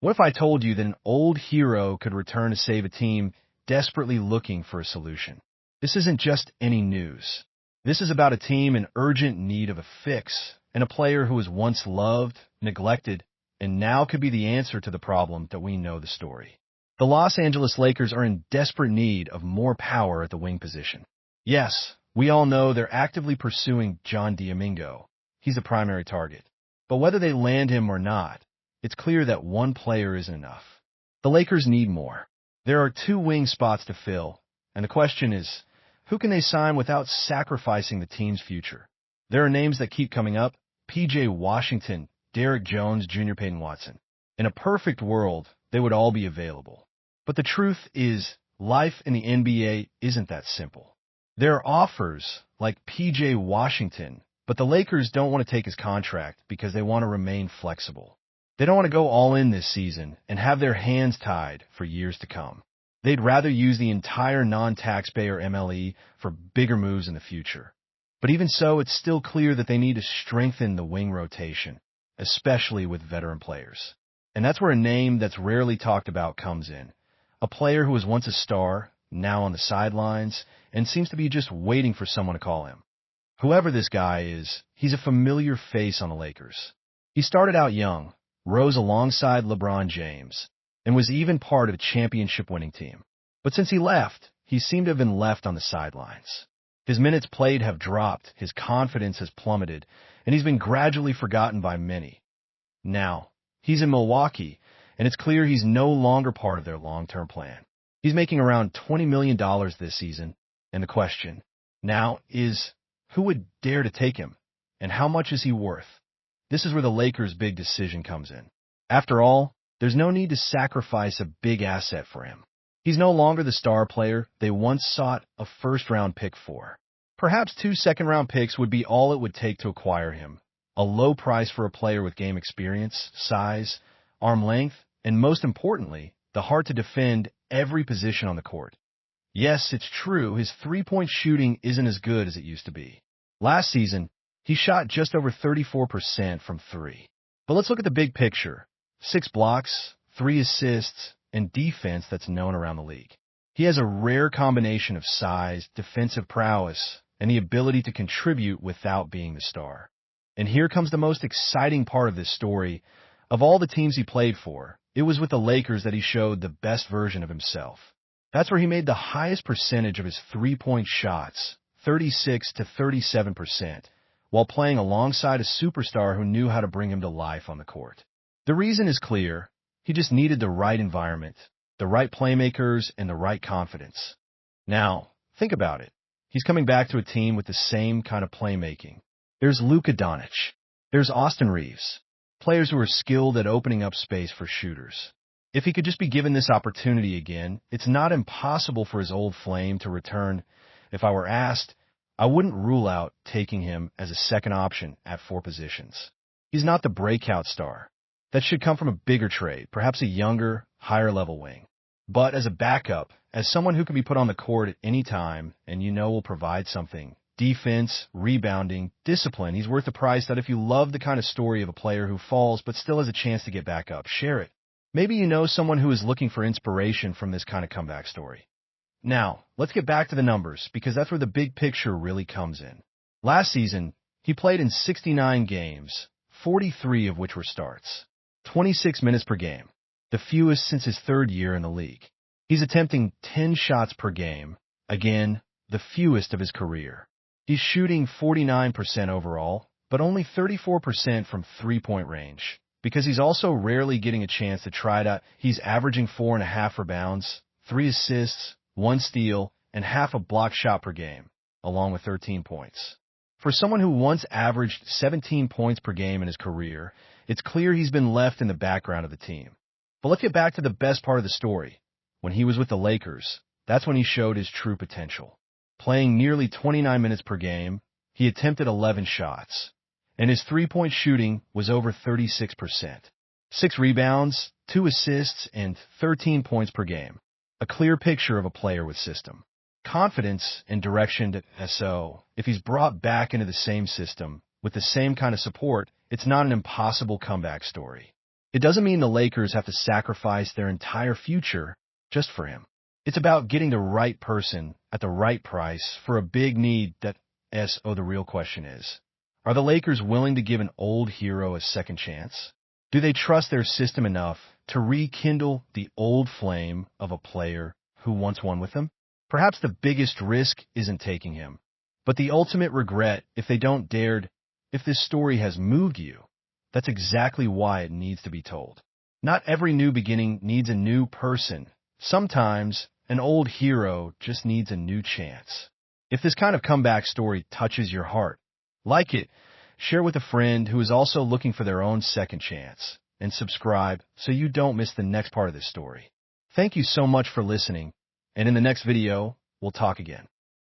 What if I told you that an old hero could return to save a team desperately looking for a solution? This isn't just any news. This is about a team in urgent need of a fix, and a player who was once loved, neglected, and now could be the answer to the problem that we know the story. The Los Angeles Lakers are in desperate need of more power at the wing position. Yes, we all know they're actively pursuing John Diamingo. He's a primary target. But whether they land him or not, it's clear that one player isn't enough. The Lakers need more. There are 2 wing spots to fill, and the question is, who can they sign without sacrificing the team's future? There are names that keep coming up: P.J. Washington, Derrick Jones, Jr. Peyton Watson. In a perfect world, they would all be available. But the truth is, life in the NBA isn't that simple. There are offers like P.J. Washington, but the Lakers don't want to take his contract because they want to remain flexible. They don't want to go all in this season and have their hands tied for years to come. They'd rather use the entire non-taxpayer MLE for bigger moves in the future. But even so, it's still clear that they need to strengthen the wing rotation, especially with veteran players. And that's where a name that's rarely talked about comes in. A player who was once a star, now on the sidelines, and seems to be just waiting for someone to call him. Whoever this guy is, he's a familiar face on the Lakers. He started out young, rose alongside LeBron James, and was even part of a championship-winning team. But since he left, he seemed to have been left on the sidelines. His minutes played have dropped, his confidence has plummeted, and he's been gradually forgotten by many. Now, he's in Milwaukee, and it's clear he's no longer part of their long-term plan. He's making around $20 million this season, and the question now is, who would dare to take him, and how much is he worth? This is where the Lakers' big decision comes in. After all, there's no need to sacrifice a big asset for him. He's no longer the star player they once sought a first-round pick for. Perhaps 2 second-round picks would be all it would take to acquire him. A low price for a player with game experience, size, arm length, and most importantly, the heart to defend every position on the court. Yes, it's true, his three-point shooting isn't as good as it used to be. Last season, he shot just over 34% from 3. But let's look at the big picture. 6 blocks, 3 assists, and defense that's known around the league. He has a rare combination of size, defensive prowess, and the ability to contribute without being the star. And here comes the most exciting part of this story. Of all the teams he played for, it was with the Lakers that he showed the best version of himself. That's where he made the highest percentage of his three-point shots, 36 to 37%, while playing alongside a superstar who knew how to bring him to life on the court. The reason is clear. He just needed the right environment, the right playmakers, and the right confidence. Now, think about it. He's coming back to a team with the same kind of playmaking. There's Luka Dončić. There's Austin Reeves. Players who are skilled at opening up space for shooters. If he could just be given this opportunity again, it's not impossible for his old flame to return. If I were asked, I wouldn't rule out taking him as a second option at 4 positions. He's not the breakout star. That should come from a bigger trade, perhaps a younger, higher-level wing. But as a backup, as someone who can be put on the court at any time and you know will provide something, defense, rebounding, discipline, he's worth the price that if you love the kind of story of a player who falls but still has a chance to get back up, share it. Maybe you know someone who is looking for inspiration from this kind of comeback story. Now, let's get back to the numbers, because that's where the big picture really comes in. Last season, he played in 69 games, 43 of which were starts, 26 minutes per game, the fewest since his 3rd year in the league. He's attempting 10 shots per game, again, the fewest of his career. He's shooting 49% overall, but only 34% from three-point range, because he's also rarely getting a chance to try it out. He's averaging 4.5 rebounds, 3 assists, 1 steal, and half a block shot per game, along with 13 points. For someone who once averaged 17 points per game in his career, it's clear he's been left in the background of the team. But let's get back to the best part of the story. When he was with the Lakers, that's when he showed his true potential. Playing nearly 29 minutes per game, he attempted 11 shots, and his three-point shooting was over 36%. 6 rebounds, 2 assists, and 13 points per game. A clear picture of a player with system. Confidence and direction. So, if he's brought back into the same system, with the same kind of support, it's not an impossible comeback story. It doesn't mean the Lakers have to sacrifice their entire future just for him. It's about getting the right person at the right price for a big need the real question is, are the Lakers willing to give an old hero a second chance? Do they trust their system enough to rekindle the old flame of a player who once won with them? Perhaps the biggest risk isn't taking him, but the ultimate regret if they don't dared. If this story has moved you, that's exactly why it needs to be told. Not every new beginning needs a new person. Sometimes an old hero just needs a new chance. If this kind of comeback story touches your heart, like it, share with a friend who is also looking for their own second chance, and subscribe so you don't miss the next part of this story. Thank you so much for listening, and in the next video, we'll talk again.